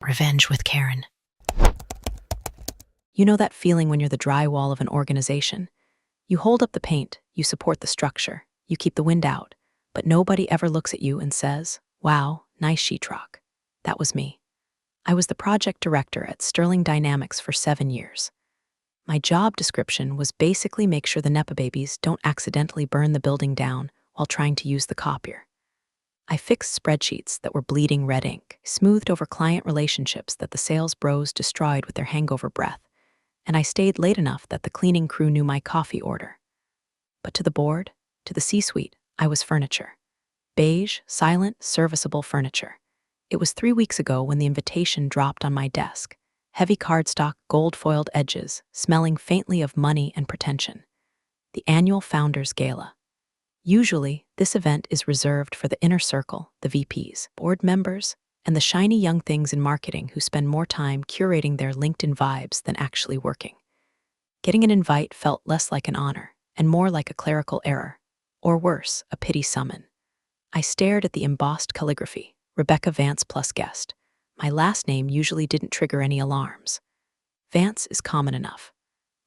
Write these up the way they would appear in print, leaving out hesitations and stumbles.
Revenge with Karen. You know that feeling when you're the drywall of an organization? You hold up the paint, you support the structure, you keep the wind out, but nobody ever looks at you and says, "Wow, nice sheetrock." That was me. I was the project director at Sterling Dynamics for 7 years. My job description was basically make sure the NEPA babies don't accidentally burn the building down while trying to use the copier. I fixed spreadsheets that were bleeding red ink, smoothed over client relationships that the sales bros destroyed with their hangover breath, and I stayed late enough that the cleaning crew knew my coffee order. But to the board, to the C-suite, I was furniture. Beige, silent, serviceable furniture. It was 3 weeks ago when the invitation dropped on my desk. Heavy cardstock, gold-foiled edges, smelling faintly of money and pretension. The annual Founders Gala. Usually, this event is reserved for the inner circle, the VPs, board members, and the shiny young things in marketing who spend more time curating their LinkedIn vibes than actually working. Getting an invite felt less like an honor and more like a clerical error, or worse, a pity summon. I stared at the embossed calligraphy, Rebecca Vance plus guest. My last name usually didn't trigger any alarms. Vance is common enough.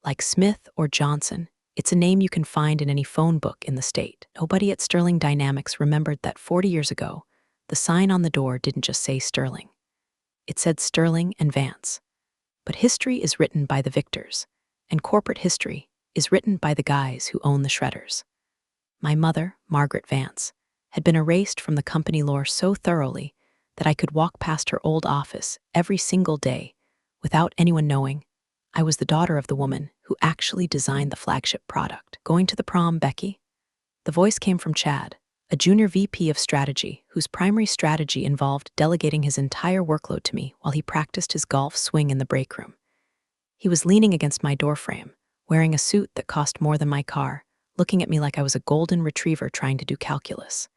Like Smith or Johnson, it's a name you can find in any phone book in the state. Nobody at Sterling Dynamics remembered that 40 years ago, the sign on the door didn't just say Sterling. It said Sterling and Vance. But history is written by the victors, and corporate history is written by the guys who own the shredders. My mother, Margaret Vance, had been erased from the company lore so thoroughly that I could walk past her old office every single day without anyone knowing I was the daughter of the woman who actually designed the flagship product. Going to the prom, Becky? The voice came from Chad, a junior VP of strategy whose primary strategy involved delegating his entire workload to me while he practiced his golf swing in the break room. He was leaning against my doorframe, wearing a suit that cost more than my car, looking at me like I was a golden retriever trying to do calculus.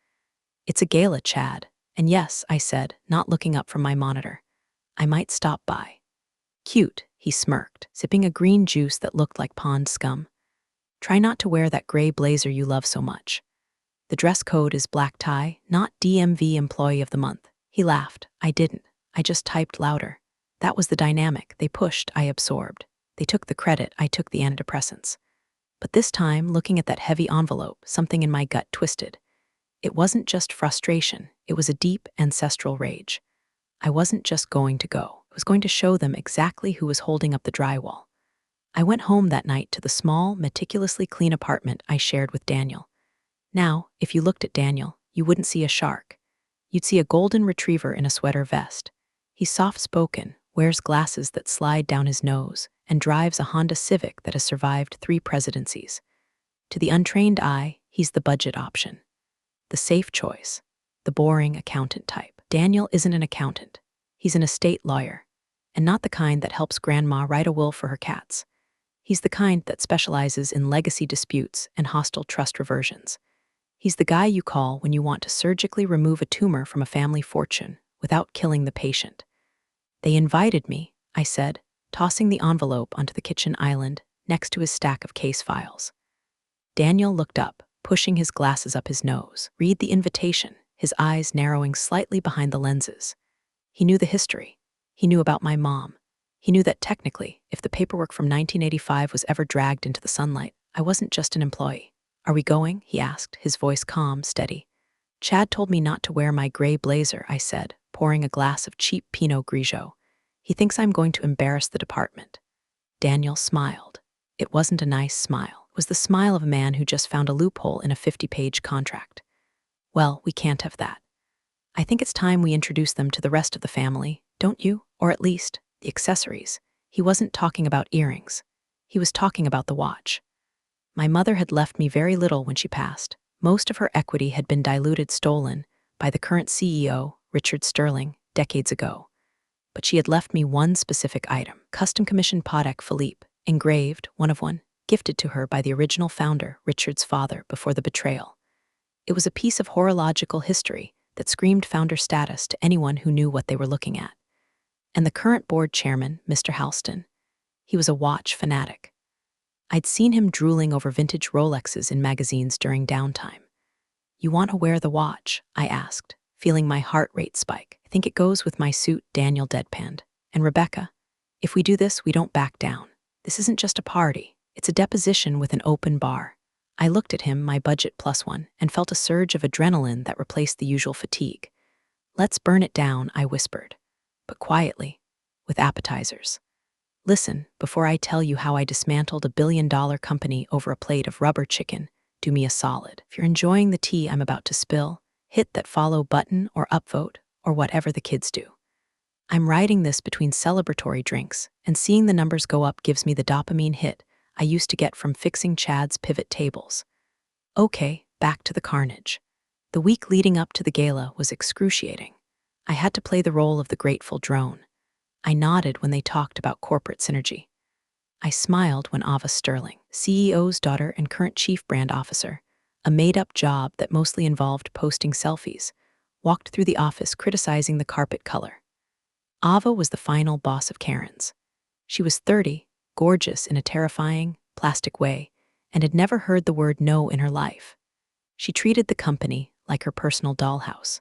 "It's a gala, Chad." And yes, I said, not looking up from my monitor. "I might stop by." "Cute," he smirked, sipping a green juice that looked like pond scum. "Try not to wear that gray blazer you love so much. The dress code is black tie, not DMV Employee of the Month." He laughed. I didn't. I just typed louder. That was the dynamic. They pushed, I absorbed. They took the credit, I took the antidepressants. But this time, looking at that heavy envelope, something in my gut twisted. It wasn't just frustration. It was a deep, ancestral rage. I wasn't just going to go. I was going to show them exactly who was holding up the drywall. I went home that night to the small, meticulously clean apartment I shared with Daniel. Now, if you looked at Daniel, you wouldn't see a shark. You'd see a golden retriever in a sweater vest. He's soft-spoken, wears glasses that slide down his nose, and drives a Honda Civic that has survived 3 presidencies. To the untrained eye, he's the budget option. The safe choice. The boring accountant type. Daniel isn't an accountant. He's an estate lawyer. And not the kind that helps grandma write a will for her cats. He's the kind that specializes in legacy disputes and hostile trust reversions. He's the guy you call when you want to surgically remove a tumor from a family fortune without killing the patient. "They invited me," I said, tossing the envelope onto the kitchen island next to his stack of case files. Daniel looked up, pushing his glasses up his nose. Read the invitation, his eyes narrowing slightly behind the lenses. He knew the history. He knew about my mom. He knew that technically, if the paperwork from 1985 was ever dragged into the sunlight, I wasn't just an employee. "Are we going?" he asked, his voice calm, steady. "Chad told me not to wear my gray blazer," I said, pouring a glass of cheap Pinot Grigio. "He thinks I'm going to embarrass the department." Daniel smiled. It wasn't a nice smile. It was the smile of a man who just found a loophole in a 50-page contract. "Well, we can't have that. I think it's time we introduce them to the rest of the family, don't you? Or at least, the accessories." He wasn't talking about earrings. He was talking about the watch. My mother had left me very little when she passed. Most of her equity had been stolen by the current CEO, Richard Sterling, decades ago. But she had left me one specific item, custom-commissioned Patek Philippe, engraved, one of one, gifted to her by the original founder, Richard's father, before the betrayal. It was a piece of horological history that screamed founder status to anyone who knew what they were looking at. And the current board chairman, Mr. Halston, he was a watch fanatic. I'd seen him drooling over vintage Rolexes in magazines during downtime. "You want to wear the watch?" I asked, feeling my heart rate spike. I think it goes with my suit, Daniel deadpanned. And Rebecca, if we do this, we don't back down. This isn't just a party. It's a deposition with an open bar. I looked at him, my budget +1, and felt a surge of adrenaline that replaced the usual fatigue. Let's burn it down, I whispered, but quietly, with appetizers. Listen, before I tell you how I dismantled a billion-dollar company over a plate of rubber chicken, do me a solid. If you're enjoying the tea I'm about to spill, hit that follow button or upvote or whatever the kids do. I'm riding this between celebratory drinks, and seeing the numbers go up gives me the dopamine hit I used to get from fixing Chad's pivot tables. Okay, back to the carnage. The week leading up to the gala was excruciating. I had to play the role of the grateful drone. I nodded when they talked about corporate synergy. I smiled when Ava Sterling, CEO's daughter and current chief brand officer, a made-up job that mostly involved posting selfies, walked through the office criticizing the carpet color. Ava was the final boss of Karen's. She was 30, gorgeous in a terrifying, plastic way, and had never heard the word no in her life. She treated the company like her personal dollhouse.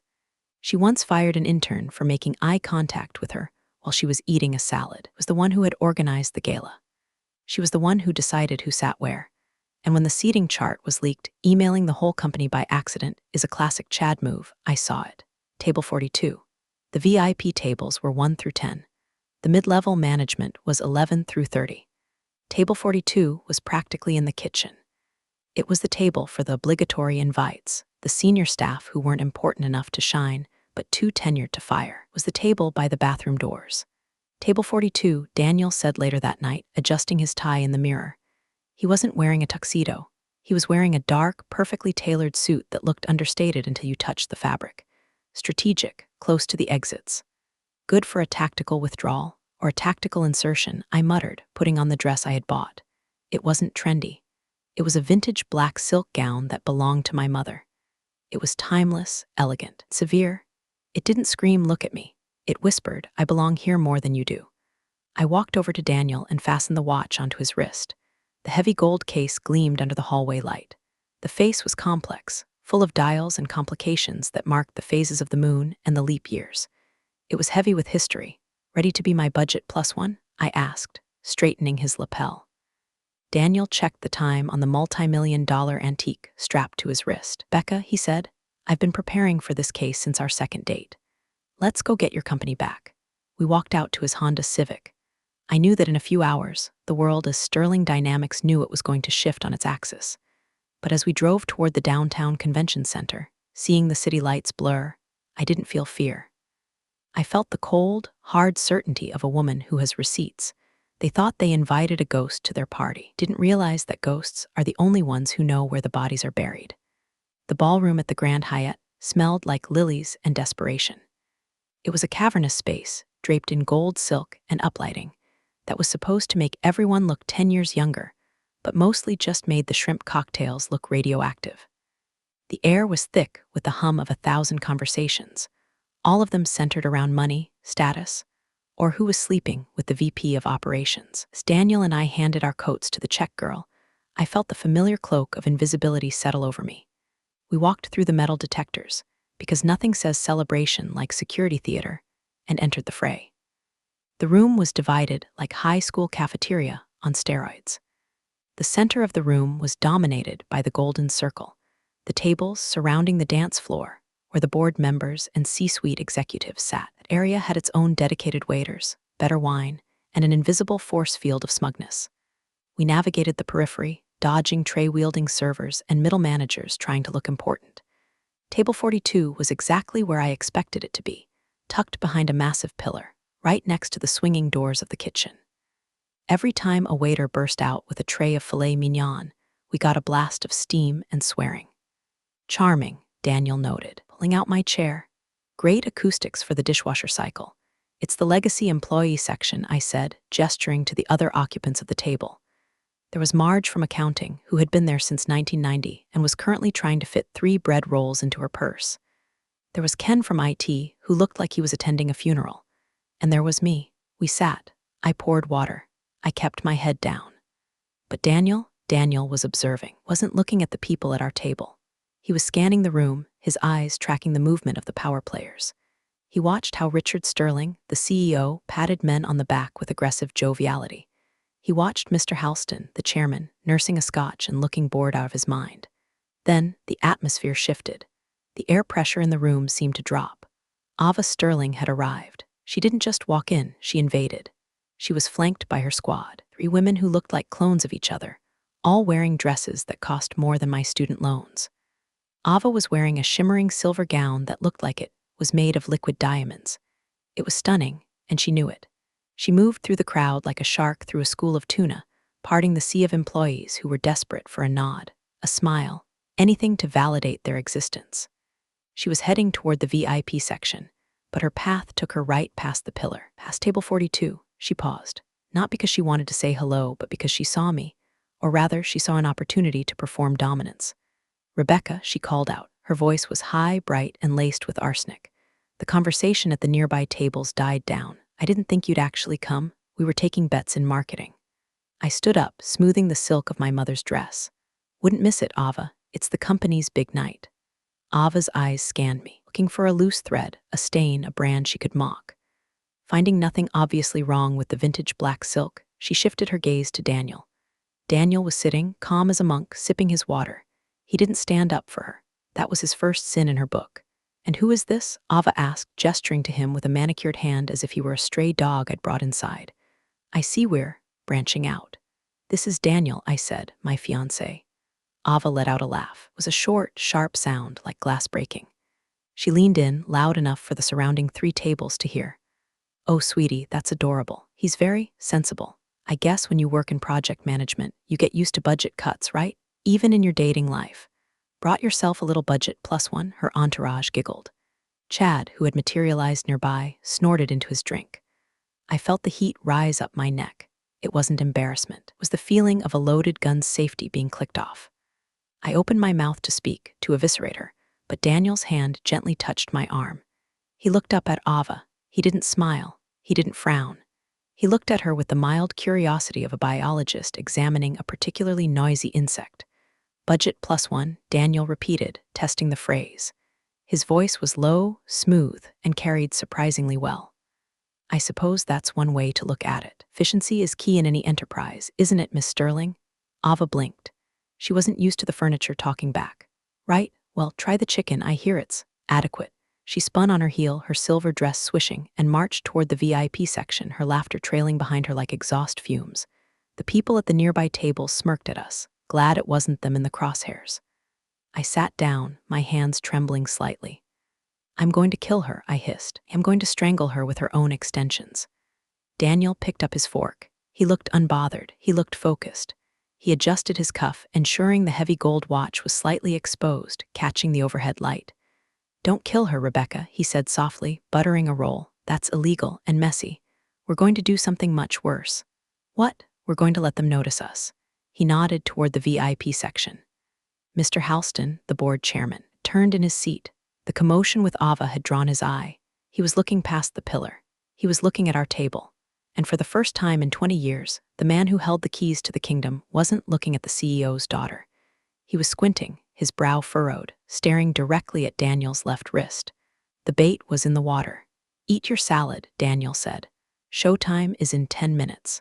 She once fired an intern for making eye contact with her while she was eating a salad. Was the one who had organized the gala. She was the one who decided who sat where. And when the seating chart was leaked, emailing the whole company by accident is a classic Chad move. I saw it. Table 42. The VIP tables were 1 through 10. The mid-level management was 11 through 30. Table 42 was practically in the kitchen. It was the table for the obligatory invites, the senior staff who weren't important enough to shine, but too tenured to fire. It was the table by the bathroom doors. Table 42, Daniel said later that night, adjusting his tie in the mirror. He wasn't wearing a tuxedo. He was wearing a dark, perfectly tailored suit that looked understated until you touched the fabric. Strategic, close to the exits. Good for a tactical withdrawal or a tactical insertion, I muttered, putting on the dress I had bought. It wasn't trendy. It was a vintage black silk gown that belonged to my mother. It was timeless, elegant, severe. It didn't scream, "Look at me." It whispered, "I belong here more than you do." I walked over to Daniel and fastened the watch onto his wrist. The heavy gold case gleamed under the hallway light. The face was complex, full of dials and complications that marked the phases of the moon and the leap years. It was heavy with history. Ready to be my budget +1? I asked, straightening his lapel. Daniel checked the time on the multi-million-dollar antique strapped to his wrist. "Becca," he said, "I've been preparing for this case since our second date. Let's go get your company back." We walked out to his Honda Civic. I knew that in a few hours, the world as Sterling Dynamics knew it was going to shift on its axis. But as we drove toward the downtown convention center, seeing the city lights blur, I didn't feel fear. I felt the cold, hard certainty of a woman who has receipts. They thought they invited a ghost to their party, didn't realize that ghosts are the only ones who know where the bodies are buried. The ballroom at the Grand Hyatt smelled like lilies and desperation. It was a cavernous space, draped in gold silk and uplighting, that was supposed to make everyone look 10 years younger, but mostly just made the shrimp cocktails look radioactive. The air was thick with the hum of 1,000 conversations, all of them centered around money, status, or who was sleeping with the VP of operations. As Daniel and I handed our coats to the check girl, I felt the familiar cloak of invisibility settle over me. We walked through the metal detectors, because nothing says celebration like security theater, and entered the fray. The room was divided like high school cafeteria on steroids. The center of the room was dominated by the golden circle, the tables surrounding the dance floor, where the board members and C-suite executives sat. That area had its own dedicated waiters, better wine, and an invisible force field of smugness. We navigated the periphery, dodging tray-wielding servers and middle managers trying to look important. Table 42 was exactly where I expected it to be, tucked behind a massive pillar, right next to the swinging doors of the kitchen. Every time a waiter burst out with a tray of filet mignon, we got a blast of steam and swearing. "Charming," Daniel noted, pulling out my chair. "Great acoustics for the dishwasher cycle. It's the legacy employee section," I said, gesturing to the other occupants of the table. There was Marge from accounting, who had been there since 1990 and was currently trying to fit 3 bread rolls into her purse. There was Ken from IT, who looked like he was attending a funeral. And there was me. We sat. I poured water. I kept my head down. But Daniel was observing, wasn't looking at the people at our table. He was scanning the room, his eyes tracking the movement of the power players. He watched how Richard Sterling, the CEO, patted men on the back with aggressive joviality. He watched Mr. Halston, the chairman, nursing a scotch and looking bored out of his mind. Then the atmosphere shifted. The air pressure in the room seemed to drop. Ava Sterling had arrived. She didn't just walk in, she invaded. She was flanked by her squad, 3 women who looked like clones of each other, all wearing dresses that cost more than my student loans. Ava was wearing a shimmering silver gown that looked like it was made of liquid diamonds. It was stunning, and she knew it. She moved through the crowd like a shark through a school of tuna, parting the sea of employees who were desperate for a nod, a smile, anything to validate their existence. She was heading toward the VIP section, but her path took her right past the pillar. Past table 42, she paused, not because she wanted to say hello, but because she saw me, or rather, she saw an opportunity to perform dominance. "Rebecca," she called out. Her voice was high, bright, and laced with arsenic. The conversation at the nearby tables died down. "I didn't think you'd actually come. We were taking bets in marketing." I stood up, smoothing the silk of my mother's dress. "Wouldn't miss it, Ava. It's the company's big night." Ava's eyes scanned me, looking for a loose thread, a stain, a brand she could mock. Finding nothing obviously wrong with the vintage black silk, she shifted her gaze to Daniel. Daniel was sitting, calm as a monk, sipping his water. He didn't stand up for her. That was his first sin in her book. "And who is this?" Ava asked, gesturing to him with a manicured hand as if he were a stray dog I'd brought inside. "I see we're branching out." "This is Daniel," I said, "my fiancé." Ava let out a laugh. It was a short, sharp sound, like glass breaking. She leaned in, loud enough for the surrounding 3 tables to hear. "Oh, sweetie, that's adorable. He's very sensible. I guess when you work in project management, you get used to budget cuts, right? Even in your dating life." "Brought yourself a little budget plus one," her entourage giggled. Chad, who had materialized nearby, snorted into his drink. I felt the heat rise up my neck. It wasn't embarrassment. It was the feeling of a loaded gun's safety being clicked off. I opened my mouth to speak, to eviscerate her, but Daniel's hand gently touched my arm. He looked up at Ava. He didn't smile. He didn't frown. He looked at her with the mild curiosity of a biologist examining a particularly noisy insect. "Budget plus one," Daniel repeated, testing the phrase. His voice was low, smooth, and carried surprisingly well. "I suppose that's one way to look at it. Efficiency is key in any enterprise, isn't it, Miss Sterling?" Ava blinked. She wasn't used to the furniture talking back. "Right? Well, try the chicken. I hear it's adequate." She spun on her heel, her silver dress swishing, and marched toward the VIP section, her laughter trailing behind her like exhaust fumes. The people at the nearby tables smirked at us, glad it wasn't them in the crosshairs. I sat down, my hands trembling slightly. "I'm going to kill her," I hissed. "I'm going to strangle her with her own extensions." Daniel picked up his fork. He looked unbothered. He looked focused. He adjusted his cuff, ensuring the heavy gold watch was slightly exposed, catching the overhead light. "Don't kill her, Rebecca," he said softly, buttering a roll. "That's illegal and messy. We're going to do something much worse." "What?" "We're going to let them notice us." He nodded toward the VIP section. Mr. Halston, the board chairman, turned in his seat. The commotion with Ava had drawn his eye. He was looking past the pillar. He was looking at our table. And for the first time in 20 years, the man who held the keys to the kingdom wasn't looking at the CEO's daughter. He was squinting, his brow furrowed, staring directly at Daniel's left wrist. The bait was in the water. "Eat your salad," Daniel said. "Showtime is in 10 minutes.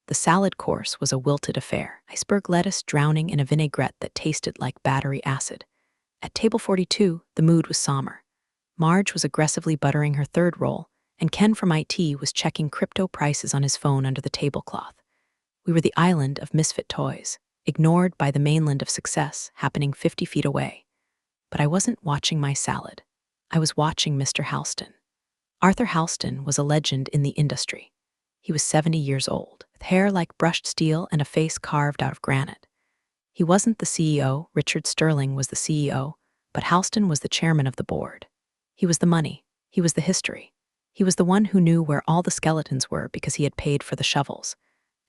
The salad course was a wilted affair, iceberg lettuce drowning in a vinaigrette that tasted like battery acid. At table 42, the mood was somber. Marge was aggressively buttering her third roll, and Ken from IT was checking crypto prices on his phone under the tablecloth. We were the island of misfit toys, ignored by the mainland of success happening 50 feet away. But I wasn't watching my salad. I was watching Mr. Halston. Arthur Halston was a legend in the industry. He was 70 years old, with hair like brushed steel and a face carved out of granite. He wasn't the CEO, Richard Sterling was the CEO, but Halston was the chairman of the board. He was the money. He was the history. He was the one who knew where all the skeletons were because he had paid for the shovels.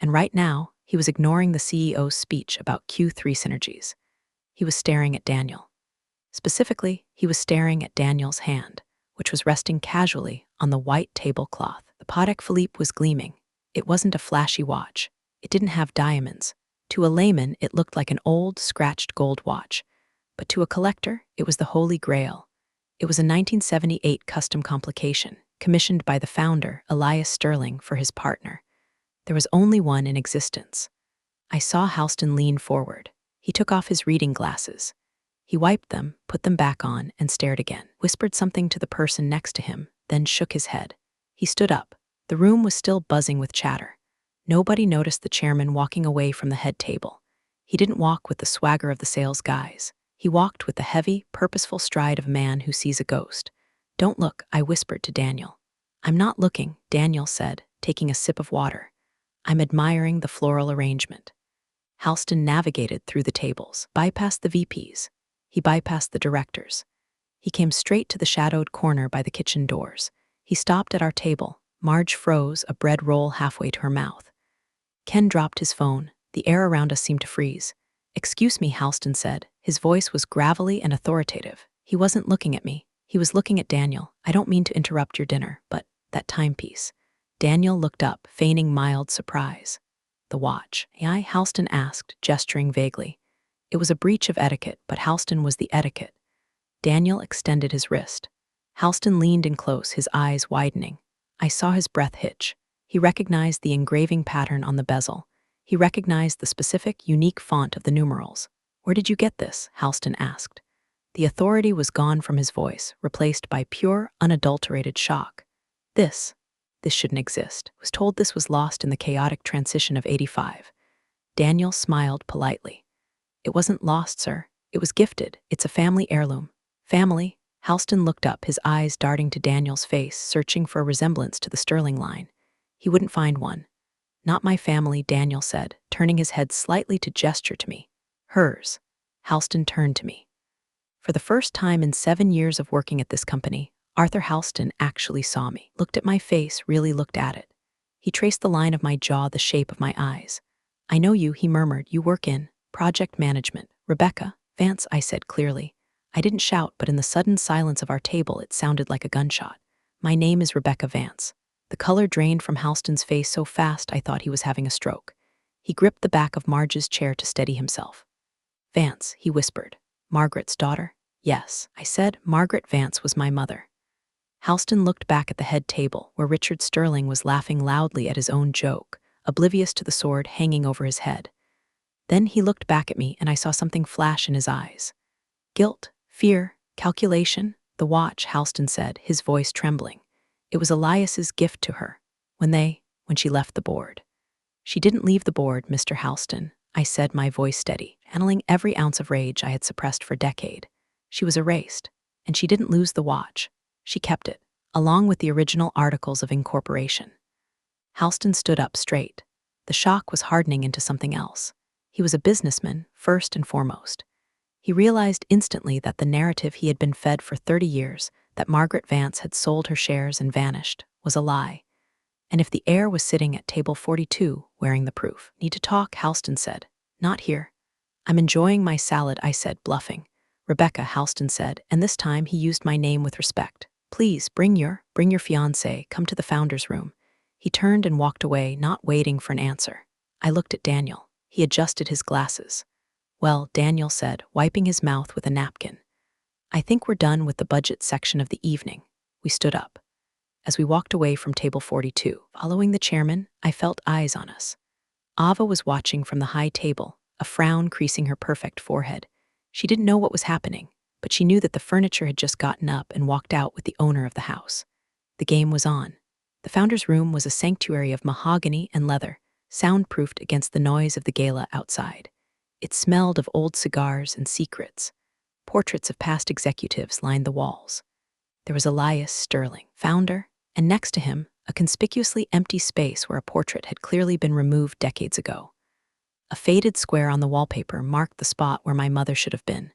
And right now, he was ignoring the CEO's speech about Q3 synergies. He was staring at Daniel. Specifically, he was staring at Daniel's hand, which was resting casually on the white tablecloth. The Patek Philippe was gleaming. It wasn't a flashy watch. It didn't have diamonds. To a layman, it looked like an old, scratched gold watch. But to a collector, it was the holy grail. It was a 1978 custom complication, commissioned by the founder, Elias Sterling, for his partner. There was only one in existence. I saw Halston lean forward. He took off his reading glasses. He wiped them, put them back on, and stared again, whispered something to the person next to him, then shook his head. He stood up. The room was still buzzing with chatter. Nobody noticed the chairman walking away from the head table. He didn't walk with the swagger of the sales guys. He walked with the heavy, purposeful stride of a man who sees a ghost. "Don't look," I whispered to Daniel. "I'm not looking," Daniel said, taking a sip of water. "I'm admiring the floral arrangement." Halston navigated through the tables, bypassed the VPs. He bypassed the directors. He came straight to the shadowed corner by the kitchen doors. He stopped at our table. Marge froze, a bread roll halfway to her mouth. Ken dropped his phone. The air around us seemed to freeze. "Excuse me," Halston said. His voice was gravelly and authoritative. He wasn't looking at me. He was looking at Daniel. "I don't mean to interrupt your dinner, but that timepiece." Daniel looked up, feigning mild surprise. "The watch?" Halston asked, gesturing vaguely. It was a breach of etiquette, but Halston was the etiquette. Daniel extended his wrist. Halston leaned in close, his eyes widening. I saw his breath hitch. He recognized the engraving pattern on the bezel. He recognized the specific, unique font of the numerals. "Where did you get this?" Halston asked. The authority was gone from his voice, replaced by pure, unadulterated shock. This shouldn't exist. I was told this was lost in the chaotic transition of '85. Daniel smiled politely. "It wasn't lost, sir. It was gifted. It's a family heirloom." "Family?" Halston looked up, his eyes darting to Daniel's face, searching for a resemblance to the Sterling line. He wouldn't find one. "Not my family," Daniel said, turning his head slightly to gesture to me. "Hers." Halston turned to me. For the first time in 7 years of working at this company, Arthur Halston actually saw me, looked at my face, really looked at it. He traced the line of my jaw, the shape of my eyes. "I know you," he murmured. "You work in project management." "Rebecca Vance," I said clearly. I didn't shout, but in the sudden silence of our table, it sounded like a gunshot. "My name is Rebecca Vance." The color drained from Halston's face so fast I thought he was having a stroke. He gripped the back of Marge's chair to steady himself. "Vance," he whispered. "Margaret's daughter?" "Yes," I said. "Margaret Vance was my mother." Halston looked back at the head table, where Richard Sterling was laughing loudly at his own joke, oblivious to the sword hanging over his head. Then he looked back at me, and I saw something flash in his eyes. "Guilt, fear, calculation." "The watch," Halston said, his voice trembling. "It was Elias's gift to her, when she left the board." "She didn't leave the board, Mr. Halston," I said, my voice steady, handling every ounce of rage I had suppressed for a decade. "She was erased, and she didn't lose the watch. She kept it, along with the original articles of incorporation." Halston stood up straight. The shock was hardening into something else. He was a businessman, first and foremost. He realized instantly that the narrative he had been fed for 30 years, that Margaret Vance had sold her shares and vanished, was a lie. And if the heir was sitting at table 42, wearing the proof. "Need to talk," Halston said. "Not here." "I'm enjoying my salad," I said, bluffing. "Rebecca," Halston said, and this time he used my name with respect. "Please, bring your fiancé. Come to the founder's room." He turned and walked away, not waiting for an answer. I looked at Daniel. He adjusted his glasses. "Well," Daniel said, wiping his mouth with a napkin, "I think we're done with the budget section of the evening." We stood up. As we walked away from table 42, following the chairman, I felt eyes on us. Ava was watching from the high table, a frown creasing her perfect forehead. She didn't know what was happening, but she knew that the furniture had just gotten up and walked out with the owner of the house. The game was on. The founder's room was a sanctuary of mahogany and leather, soundproofed against the noise of the gala outside. It smelled of old cigars and secrets. Portraits of past executives lined the walls. There was Elias Sterling, founder, and next to him, a conspicuously empty space where a portrait had clearly been removed decades ago. A faded square on the wallpaper marked the spot where my mother should have been.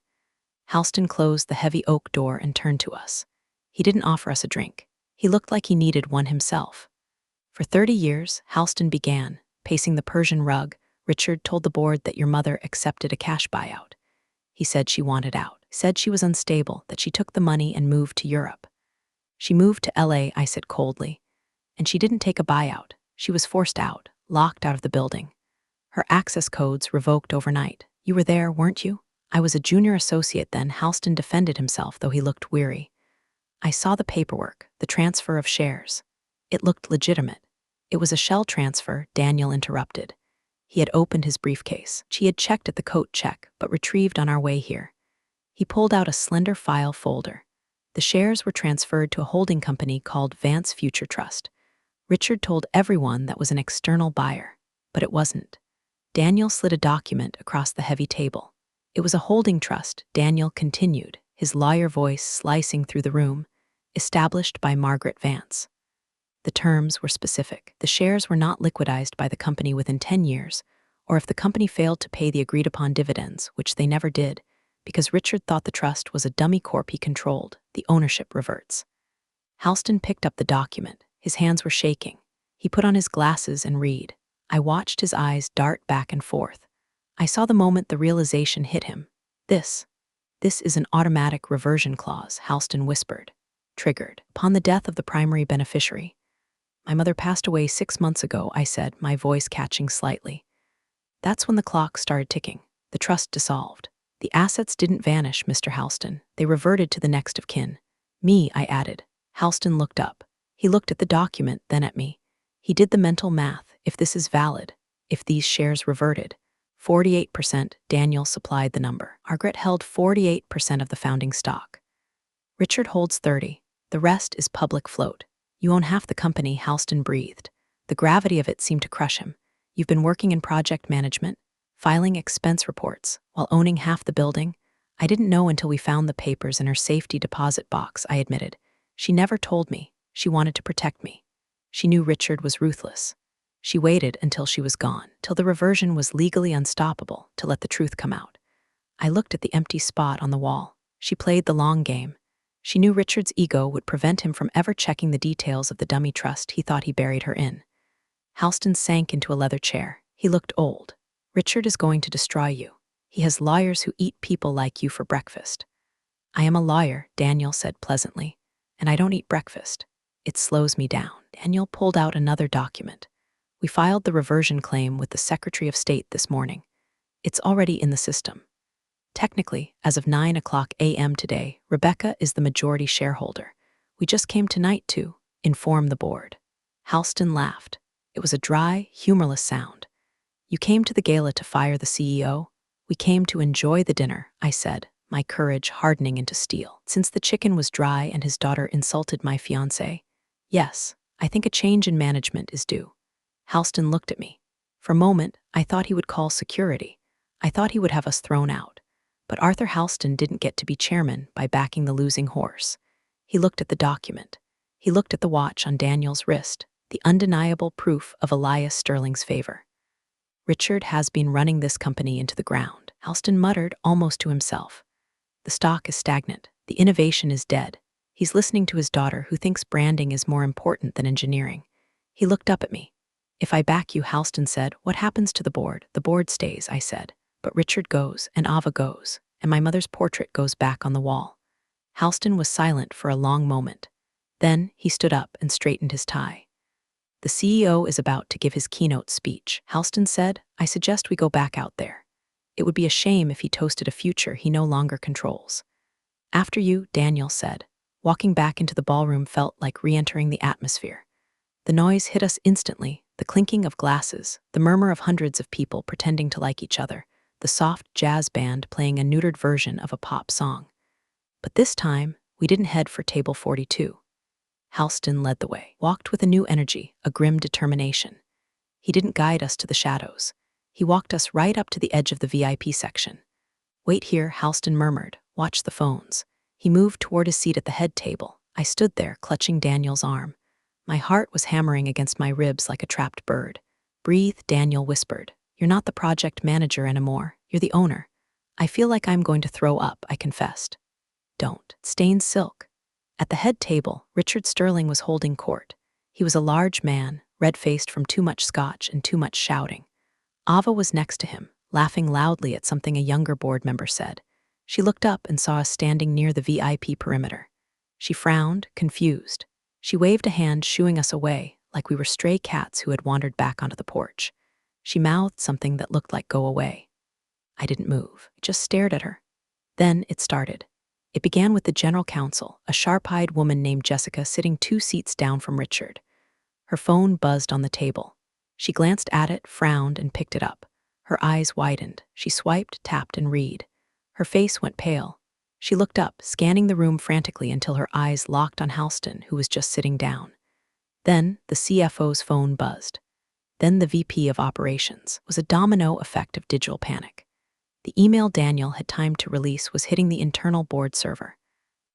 Halston closed the heavy oak door and turned to us. He didn't offer us a drink. He looked like he needed one himself. "For 30 years, Halston began, pacing the Persian rug, Richard told the board that your mother accepted a cash buyout. He said she wanted out, said she was unstable, that she took the money and moved to Europe." "She moved to LA, I said coldly. "And she didn't take a buyout. She was forced out, locked out of the building. Her access codes revoked overnight. You were there, weren't you?" I was a junior associate then. Halston defended himself, though he looked weary. I saw the paperwork, the transfer of shares. It looked legitimate. It was a shell transfer, Daniel interrupted. He had opened his briefcase. He had checked at the coat check, but retrieved on our way here. He pulled out a slender file folder. The shares were transferred to a holding company called Vance Future Trust. Richard told everyone that was an external buyer, but it wasn't. Daniel slid a document across the heavy table. It was a holding trust, Daniel continued, his lawyer voice slicing through the room, established by Margaret Vance. The terms were specific. The shares were not liquidized by the company within 10 years, or if the company failed to pay the agreed-upon dividends, which they never did, because Richard thought the trust was a dummy corp he controlled, the ownership reverts. Halston picked up the document. His hands were shaking. He put on his glasses and read. I watched his eyes dart back and forth. I saw the moment the realization hit him. This is an automatic reversion clause, Halston whispered. Triggered upon the death of the primary beneficiary. My mother passed away 6 months ago, I said, my voice catching slightly. That's when the clock started ticking. The trust dissolved. The assets didn't vanish, Mr. Halston. They reverted to the next of kin. Me, I added. Halston looked up. He looked at the document, then at me. He did the mental math. If this is valid, if these shares reverted, 48%, Daniel supplied the number. Margaret held 48% of the founding stock. Richard holds 30. The rest is public float. You own half the company, Halston breathed. The gravity of it seemed to crush him. You've been working in project management, filing expense reports, while owning half the building. I didn't know until we found the papers in her safety deposit box, I admitted. She never told me. She wanted to protect me. She knew Richard was ruthless. She waited until she was gone, till the reversion was legally unstoppable, to let the truth come out. I looked at the empty spot on the wall. She played the long game. She knew Richard's ego would prevent him from ever checking the details of the dummy trust he thought he buried her in. Halston sank into a leather chair. He looked old. Richard is going to destroy you. He has lawyers who eat people like you for breakfast. I am a lawyer, Daniel said pleasantly, and I don't eat breakfast. It slows me down. Daniel pulled out another document. We filed the reversion claim with the Secretary of State this morning. It's already in the system. Technically, as of 9:00 a.m. today, Rebecca is the majority shareholder. We just came tonight to inform the board. Halston laughed. It was a dry, humorless sound. You came to the gala to fire the CEO? We came to enjoy the dinner, I said, my courage hardening into steel. Since the chicken was dry and his daughter insulted my fiancé, yes, I think a change in management is due. Halston looked at me. For a moment, I thought he would call security. I thought he would have us thrown out. But Arthur Halston didn't get to be chairman by backing the losing horse. He looked at the document. He looked at the watch on Daniel's wrist, the undeniable proof of Elias Sterling's favor. Richard has been running this company into the ground, Halston muttered almost to himself. The stock is stagnant. The innovation is dead. He's listening to his daughter, who thinks branding is more important than engineering. He looked up at me. If I back you, Halston said, what happens to the board? The board stays, I said. But Richard goes, and Ava goes, and my mother's portrait goes back on the wall. Halston was silent for a long moment. Then he stood up and straightened his tie. The CEO is about to give his keynote speech, Halston said. I suggest we go back out there. It would be a shame if he toasted a future he no longer controls. After you, Daniel said. Walking back into the ballroom felt like re-entering the atmosphere. The noise hit us instantly, the clinking of glasses, the murmur of hundreds of people pretending to like each other, the soft jazz band playing a neutered version of a pop song. But this time, we didn't head for table 42. Halston led the way, walked with a new energy, a grim determination. He didn't guide us to the shadows. He walked us right up to the edge of the VIP section. Wait here, Halston murmured. Watch the phones. He moved toward his seat at the head table. I stood there, clutching Daniel's arm. My heart was hammering against my ribs like a trapped bird. Breathe, Daniel whispered. You're not the project manager anymore. You're the owner. I feel like I'm going to throw up, I confessed. Don't. Stained silk. At the head table, Richard Sterling was holding court. He was a large man, red-faced from too much scotch and too much shouting. Ava was next to him, laughing loudly at something a younger board member said. She looked up and saw us standing near the VIP perimeter. She frowned, confused. She waved a hand, shooing us away, like we were stray cats who had wandered back onto the porch. She mouthed something that looked like go away. I didn't move. I just stared at her. Then it started. It began with the general counsel, a sharp-eyed woman named Jessica sitting 2 seats down from Richard. Her phone buzzed on the table. She glanced at it, frowned, and picked it up. Her eyes widened. She swiped, tapped, and read. Her face went pale. She looked up, scanning the room frantically until her eyes locked on Halston, who was just sitting down. Then the CFO's phone buzzed. Then the VP of Operations. It was a domino effect of digital panic. The email Daniel had timed to release was hitting the internal board server.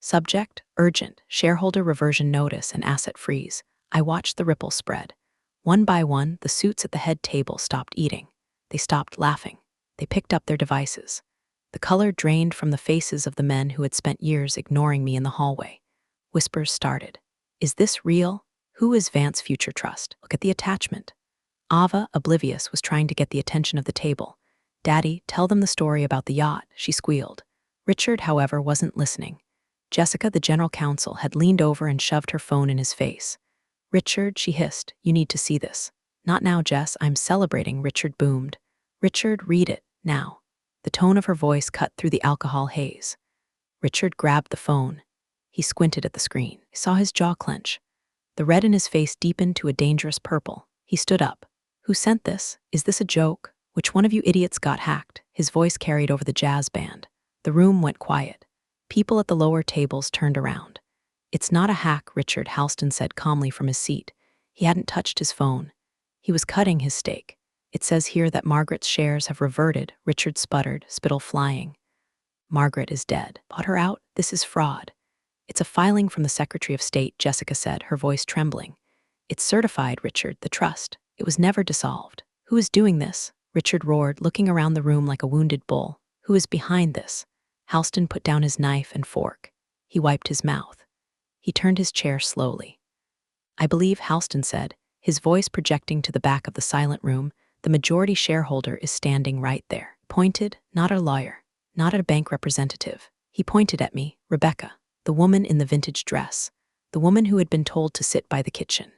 Subject, urgent, shareholder reversion notice and asset freeze. I watched the ripples spread. One by one, the suits at the head table stopped eating. They stopped laughing. They picked up their devices. The color drained from the faces of the men who had spent years ignoring me in the hallway. Whispers started. Is this real? Who is Vance Future Trust? Look at the attachment. Ava, oblivious, was trying to get the attention of the table. Daddy, tell them the story about the yacht, she squealed. Richard, however, wasn't listening. Jessica, the general counsel, had leaned over and shoved her phone in his face. Richard, she hissed, you need to see this. Not now, Jess, I'm celebrating, Richard boomed. Richard, read it, now. The tone of her voice cut through the alcohol haze. Richard grabbed the phone. He squinted at the screen. I saw his jaw clench. The red in his face deepened to a dangerous purple. He stood up. Who sent this? Is this a joke? Which one of you idiots got hacked? His voice carried over the jazz band. The room went quiet. People at the lower tables turned around. It's not a hack, Richard, Halston said calmly from his seat. He hadn't touched his phone. He was cutting his steak. It says here that Margaret's shares have reverted, Richard sputtered, spittle flying. Margaret is dead. Bought her out? This is fraud. It's a filing from the Secretary of State, Jessica said, her voice trembling. It's certified, Richard, the trust. It was never dissolved. Who is doing this? Richard roared, looking around the room like a wounded bull. Who is behind this? Halston put down his knife and fork. He wiped his mouth. He turned his chair slowly. I believe, Halston said, his voice projecting to the back of the silent room, the majority shareholder is standing right there. Pointed, not a lawyer, not a bank representative. He pointed at me, Rebecca, the woman in the vintage dress, the woman who had been told to sit by the kitchen.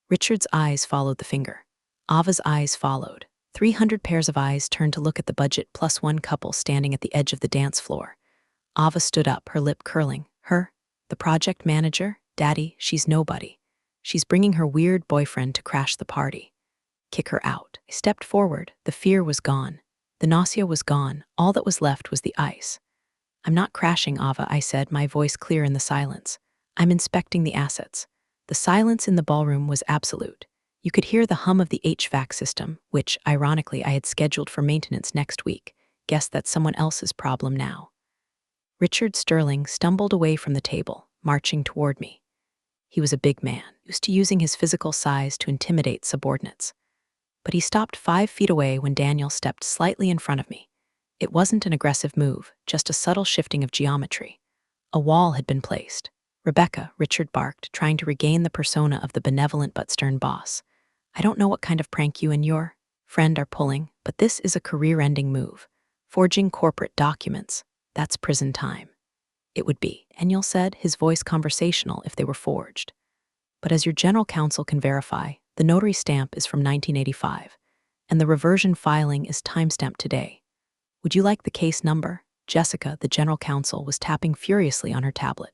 Richard's eyes followed the finger. Ava's eyes followed. 300 pairs of eyes turned to look at the budget plus one couple standing at the edge of the dance floor. Ava stood up, her lip curling. Her? The project manager? Daddy, she's nobody. She's bringing her weird boyfriend to crash the party. Kick her out. I stepped forward. The fear was gone. The nausea was gone. All that was left was the ice. I'm not crashing, Ava, I said, my voice clear in the silence. I'm inspecting the assets. The silence in the ballroom was absolute. You could hear the hum of the HVAC system, which, ironically, I had scheduled for maintenance next week. Guess that's someone else's problem now. Richard Sterling stumbled away from the table, marching toward me. He was a big man, used to using his physical size to intimidate subordinates. But he stopped 5 feet away when Daniel stepped slightly in front of me. It wasn't an aggressive move, just a subtle shifting of geometry. A wall had been placed. Rebecca, Richard barked, trying to regain the persona of the benevolent but stern boss. I don't know what kind of prank you and your friend are pulling, but this is a career-ending move. Forging corporate documents, that's prison time. It would be, Daniel said, his voice conversational if they were forged. But as your general counsel can verify, the notary stamp is from 1985, and the reversion filing is timestamped today. Would you like the case number? Jessica, the general counsel, was tapping furiously on her tablet.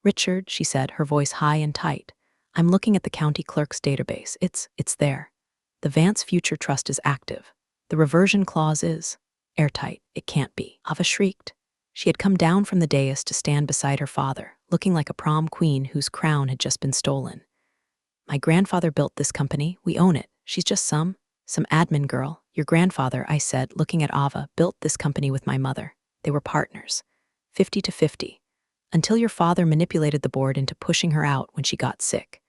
Richard, she said, her voice high and tight. I'm looking at the county clerk's database. It's there. The Vance Future Trust is active. The reversion clause is airtight. It can't be. Ava shrieked. She had come down from the dais to stand beside her father, looking like a prom queen whose crown had just been stolen. My grandfather built this company. We own it. She's just some admin girl. Your grandfather, I said, looking at Ava, built this company with my mother. They were partners. 50-50. Until your father manipulated the board into pushing her out when she got sick.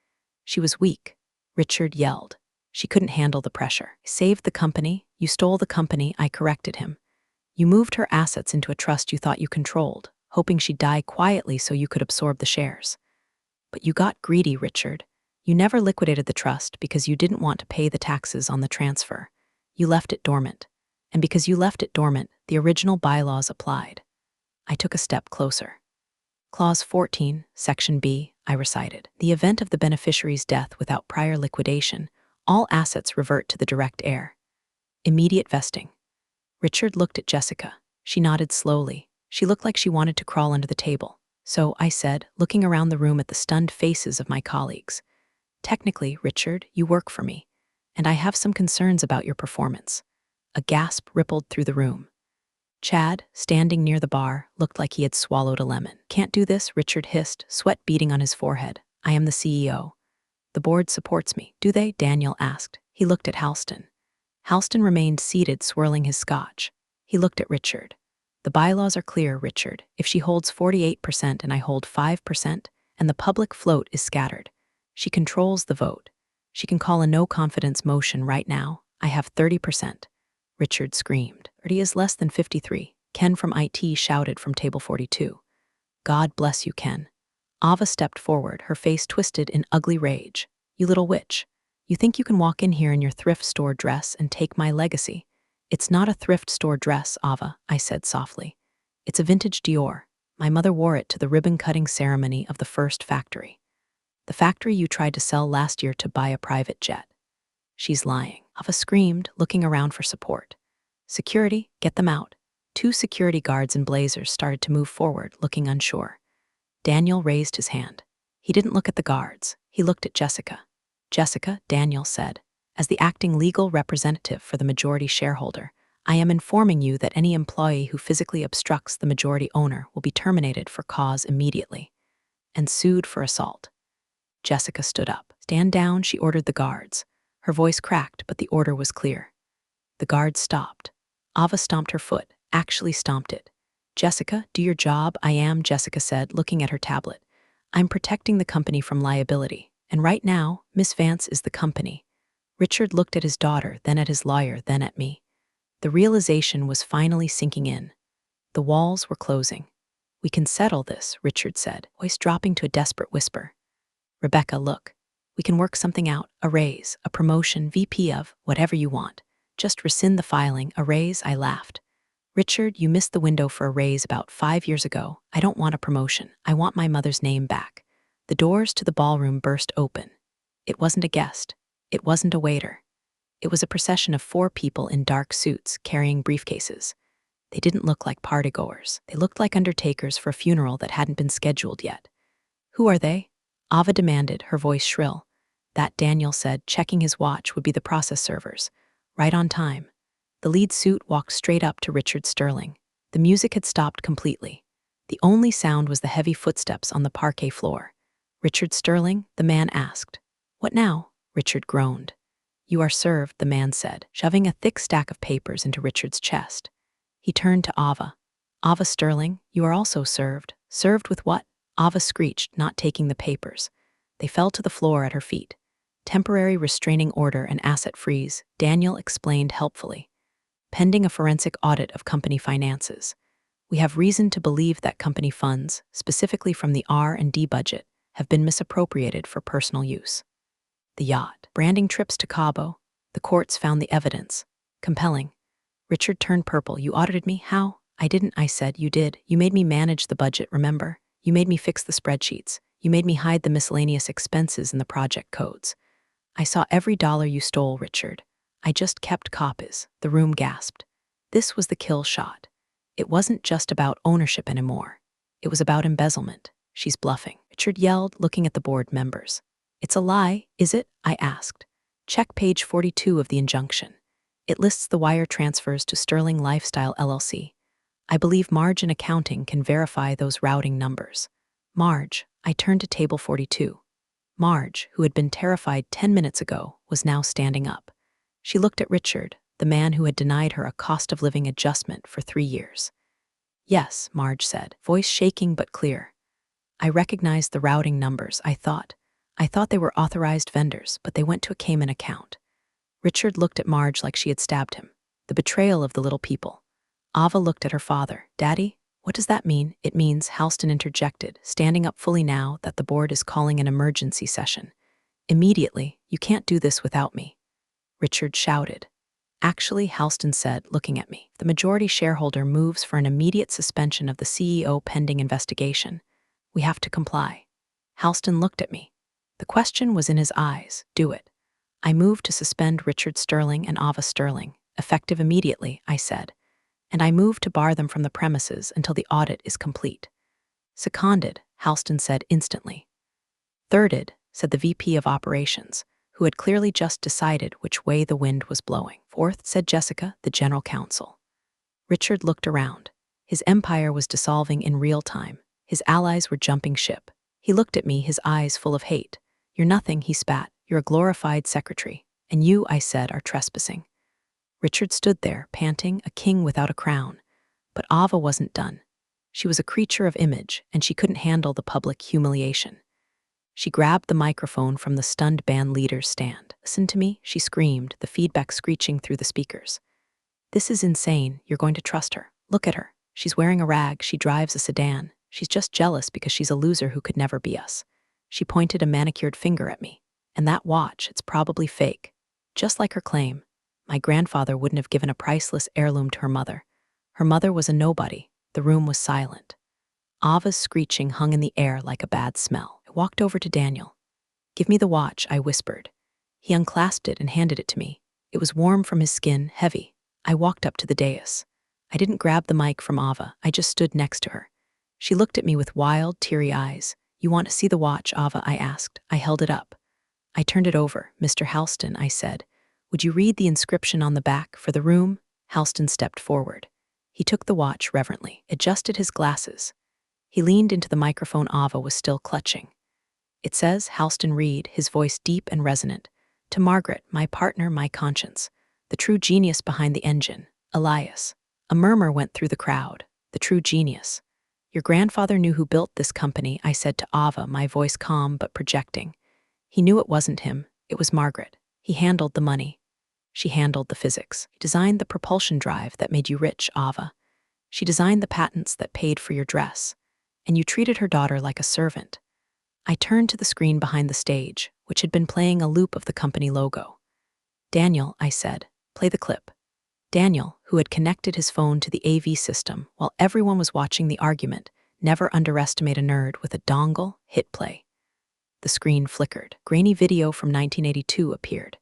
She was weak. Richard yelled. She couldn't handle the pressure. I saved the company. You stole the company. I corrected him. You moved her assets into a trust you thought you controlled, hoping she'd die quietly so you could absorb the shares. But you got greedy, Richard. You never liquidated the trust because you didn't want to pay the taxes on the transfer. You left it dormant. And because you left it dormant, the original bylaws applied. I took a step closer. Clause 14, Section B, I recited. The event of the beneficiary's death without prior liquidation, all assets revert to the direct heir. Immediate vesting. Richard looked at Jessica. She nodded slowly. She looked like she wanted to crawl under the table. So, I said, looking around the room at the stunned faces of my colleagues. Technically, Richard, you work for me, and I have some concerns about your performance. A gasp rippled through the room. Chad, standing near the bar, looked like he had swallowed a lemon. Can't do this, Richard hissed, sweat beading on his forehead. I am the CEO. The board supports me. Do they? Daniel asked. He looked at Halston. Halston remained seated, swirling his scotch. He looked at Richard. The bylaws are clear, Richard. If she holds 48% and I hold 5%, and the public float is scattered, she controls the vote. She can call a no-confidence motion right now. I have 30%. Richard screamed. 30 is less than 53. Ken from IT shouted from table 42. God bless you, Ken. Ava stepped forward, her face twisted in ugly rage. You little witch. You think you can walk in here in your thrift store dress and take my legacy? It's not a thrift store dress, Ava, I said softly. It's a vintage Dior. My mother wore it to the ribbon-cutting ceremony of the first factory. The factory you tried to sell last year to buy a private jet. She's lying. Ava screamed, looking around for support. Security, get them out. 2 security guards in blazers started to move forward, looking unsure. Daniel raised his hand. He didn't look at the guards. He looked at Jessica. Jessica, Daniel said, as the acting legal representative for the majority shareholder, I am informing you that any employee who physically obstructs the majority owner will be terminated for cause immediately and sued for assault. Jessica stood up. Stand down, she ordered the guards. Her voice cracked, but the order was clear. The guards stopped. Ava stomped her foot, actually stomped it. Jessica, do your job. I am, Jessica said, looking at her tablet. I'm protecting the company from liability. And right now, Miss Vance is the company. Richard looked at his daughter, then at his lawyer, then at me. The realization was finally sinking in. The walls were closing. We can settle this, Richard said, voice dropping to a desperate whisper. Rebecca, look. We can work something out, a raise, a promotion, VP of, whatever you want. Just rescind the filing, a raise, I laughed. Richard, you missed the window for a raise about 5 years ago. I don't want a promotion. I want my mother's name back. The doors to the ballroom burst open. It wasn't a guest. It wasn't a waiter. It was a procession of 4 people in dark suits carrying briefcases. They didn't look like partygoers. They looked like undertakers for a funeral that hadn't been scheduled yet. Who are they? Ava demanded, her voice shrill. That, Daniel said, checking his watch, would be the process servers. Right on time. The lead suit walked straight up to Richard Sterling. The music had stopped completely. The only sound was the heavy footsteps on the parquet floor. Richard Sterling, the man asked. What now? Richard groaned. You are served, the man said, shoving a thick stack of papers into Richard's chest. He turned to Ava. Ava Sterling, you are also served. Served with what? Ava screeched, not taking the papers. They fell to the floor at her feet. Temporary restraining order and asset freeze, Daniel explained helpfully. Pending a forensic audit of company finances. We have reason to believe that company funds, specifically from the R&D budget, have been misappropriated for personal use. The yacht, branding trips to Cabo. The courts found the evidence. Compelling. Richard turned purple. You audited me? How? I didn't, I said. You did. You made me manage the budget, remember? You made me fix the spreadsheets. You made me hide the miscellaneous expenses in the project codes. I saw every dollar you stole, Richard. I just kept copies. The room gasped. This was the kill shot. It wasn't just about ownership anymore. It was about embezzlement. She's bluffing, Richard yelled, looking at the board members. It's a lie, is it? I asked. Check page 42 of the injunction. It lists the wire transfers to Sterling Lifestyle LLC. I believe Marge in accounting can verify those routing numbers. Marge, I turned to table 42. Marge, who had been terrified 10 minutes ago, was now standing up. She looked at Richard, the man who had denied her a cost-of-living adjustment for 3 years. Yes, Marge said, voice shaking but clear. I recognized the routing numbers, I thought. I thought they were authorized vendors, but they went to a Cayman account. Richard looked at Marge like she had stabbed him. The betrayal of the little people. Ava looked at her father. Daddy? What does that mean? It means, Halston interjected, standing up fully now that the board is calling an emergency session. Immediately, you can't do this without me. Richard shouted. Actually, Halston said, looking at me, the majority shareholder moves for an immediate suspension of the CEO pending investigation. We have to comply. Halston looked at me. The question was in his eyes. Do it. I moved to suspend Richard Sterling and Ava Sterling. Effective immediately, I said. and I move to bar them from the premises until the audit is complete. Seconded, Halston said instantly. Thirded, said the VP of Operations, who had clearly just decided which way the wind was blowing. Fourth, said Jessica, the general counsel. Richard looked around. His empire was dissolving in real time. His allies were jumping ship. He looked at me, his eyes full of hate. You're nothing, he spat. You're a glorified secretary. And you, I said, are trespassing. Richard stood there, panting, a king without a crown. But Ava wasn't done. She was a creature of image, and she couldn't handle the public humiliation. She grabbed the microphone from the stunned band leader's stand. Listen to me, she screamed, the feedback screeching through the speakers. This is insane. You're going to trust her. Look at her. She's wearing a rag. She drives a sedan. She's just jealous because she's a loser who could never be us. She pointed a manicured finger at me. And that watch, it's probably fake. Just like her claim. My grandfather wouldn't have given a priceless heirloom to her mother. Her mother was a nobody. The room was silent. Ava's screeching hung in the air like a bad smell. I walked over to Daniel. Give me the watch, I whispered. He unclasped it and handed it to me. It was warm from his skin, heavy. I walked up to the dais. I didn't grab the mic from Ava, I just stood next to her. She looked at me with wild, teary eyes. You want to see the watch, Ava? I asked. I held it up. I turned it over. Mr. Halston, I said. Would you read the inscription on the back for the room? Halston stepped forward. He took the watch reverently, adjusted his glasses. He leaned into the microphone Ava was still clutching. It says, Halston read, his voice deep and resonant. To Margaret, my partner, my conscience. The true genius behind the engine, Elias. A murmur went through the crowd. The true genius. Your grandfather knew who built this company, I said to Ava, my voice calm but projecting. He knew it wasn't him, it was Margaret. He handled the money. She handled the physics. He designed the propulsion drive that made you rich, Ava. She designed the patents that paid for your dress. And you treated her daughter like a servant. I turned to the screen behind the stage, which had been playing a loop of the company logo. Daniel, I said, play the clip. Daniel, who had connected his phone to the AV system while everyone was watching the argument, never underestimate a nerd with a dongle, hit play. The screen flickered. Grainy video from 1982 appeared.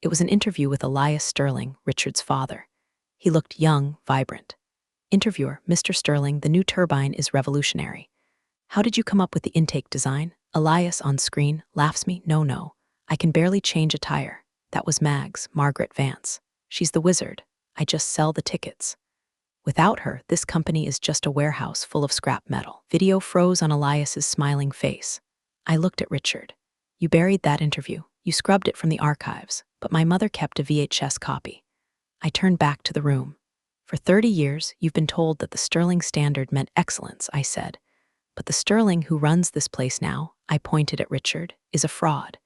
It was an interview with Elias Sterling, Richard's father. He looked young, vibrant. Interviewer, Mr. Sterling, the new turbine is revolutionary. How did you come up with the intake design? Elias on screen laughs me, no. I can barely change a tire. That was Mags, Margaret Vance. She's the wizard. I just sell the tickets. Without her, this company is just a warehouse full of scrap metal. Video froze on Elias's smiling face. I looked at Richard. You buried that interview. You scrubbed it from the archives, but my mother kept a VHS copy. I turned back to the room. For 30 years, you've been told that the Sterling standard meant excellence, I said. But the Sterling who runs this place now, I pointed at Richard, is a fraud.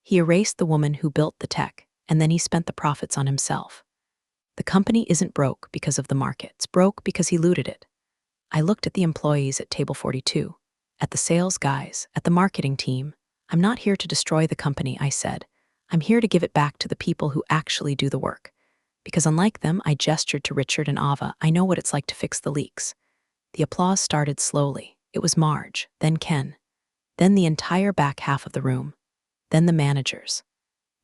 He erased the woman who built the tech, and then he spent the profits on himself. The company isn't broke because of the market. It's broke because he looted it. I looked at the employees at table 42, at the sales guys, at the marketing team. I'm not here to destroy the company, I said. I'm here to give it back to the people who actually do the work. Because unlike them, I gestured to Richard and Ava, I know what it's like to fix the leaks. The applause started slowly. It was Marge, then Ken, then the entire back half of the room, then the managers.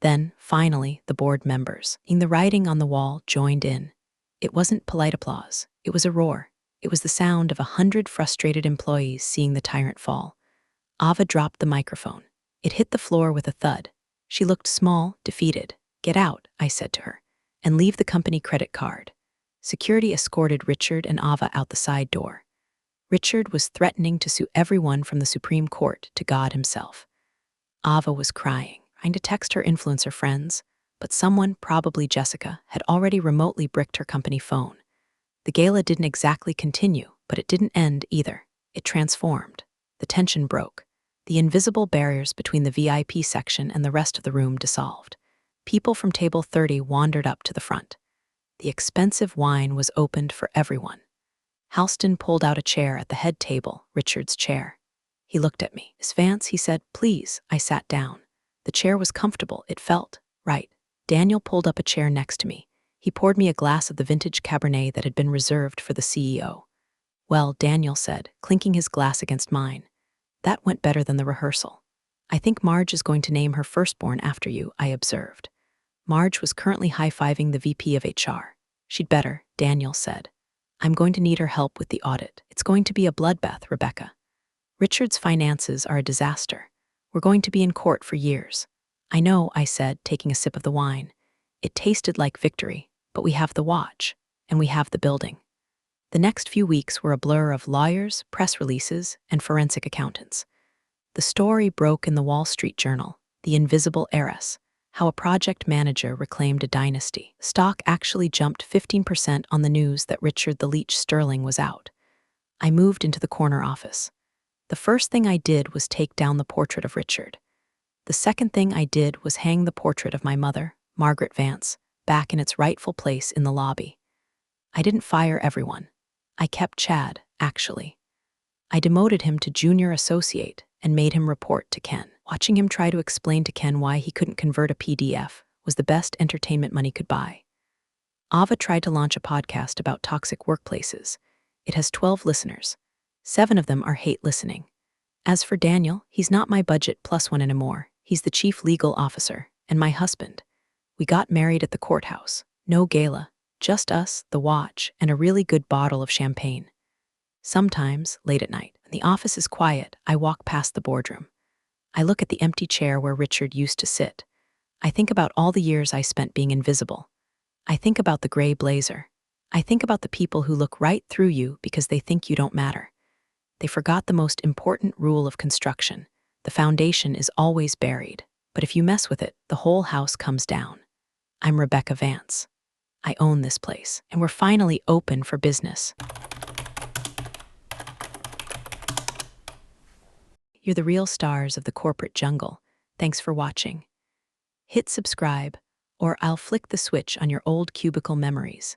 Then, finally, the board members. The writing on the wall joined in. It wasn't polite applause. It was a roar. It was the sound of 100 frustrated employees seeing the tyrant fall. Ava dropped the microphone. It hit the floor with a thud. She looked small, defeated. Get out, I said to her, and leave the company credit card. Security escorted Richard and Ava out the side door. Richard was threatening to sue everyone from the Supreme Court to God himself. Ava was crying, trying to text her influencer friends, but someone, probably Jessica, had already remotely bricked her company phone. The gala didn't exactly continue, but it didn't end either. It transformed. The tension broke. The invisible barriers between the VIP section and the rest of the room dissolved. People from table 30 wandered up to the front. The expensive wine was opened for everyone. Halston pulled out a chair at the head table, Richard's chair. He looked at me. Miss Vance, he said, please. I sat down. The chair was comfortable. It felt right. Daniel pulled up a chair next to me. He poured me a glass of the vintage Cabernet that had been reserved for the CEO. Well, Daniel said, clinking his glass against mine. That went better than the rehearsal. I think Marge is going to name her firstborn after you, I observed. Marge was currently high-fiving the VP of HR. She'd better, Daniel said. I'm going to need her help with the audit. It's going to be a bloodbath, Rebecca. Richard's finances are a disaster. We're going to be in court for years. I know, I said, taking a sip of the wine. It tasted like victory, but we have the watch, and we have the building. The next few weeks were a blur of lawyers, press releases, and forensic accountants. The story broke in the Wall Street Journal, The Invisible Heiress, how a project manager reclaimed a dynasty. Stock actually jumped 15% on the news that Richard the Leech Sterling was out. I moved into the corner office. The first thing I did was take down the portrait of Richard. The second thing I did was hang the portrait of my mother, Margaret Vance, back in its rightful place in the lobby. I didn't fire everyone. I kept Chad, actually. I demoted him to junior associate and made him report to Ken. Watching him try to explain to Ken why he couldn't convert a PDF was the best entertainment money could buy. Ava tried to launch a podcast about toxic workplaces. It has 12 listeners. 7 of them are hate listening. As for Daniel, he's not my budget plus one anymore. He's the chief legal officer and my husband. We got married at the courthouse. No gala, just us, the watch, and a really good bottle of champagne. Sometimes, late at night, when the office is quiet, I walk past the boardroom. I look at the empty chair where Richard used to sit. I think about all the years I spent being invisible. I think about the gray blazer. I think about the people who look right through you because they think you don't matter. They forgot the most important rule of construction. The foundation is always buried, but if you mess with it, the whole house comes down. I'm Rebecca Vance. I own this place, and we're finally open for business. You're the real stars of the corporate jungle. Thanks for watching. Hit subscribe, or I'll flick the switch on your old cubicle memories.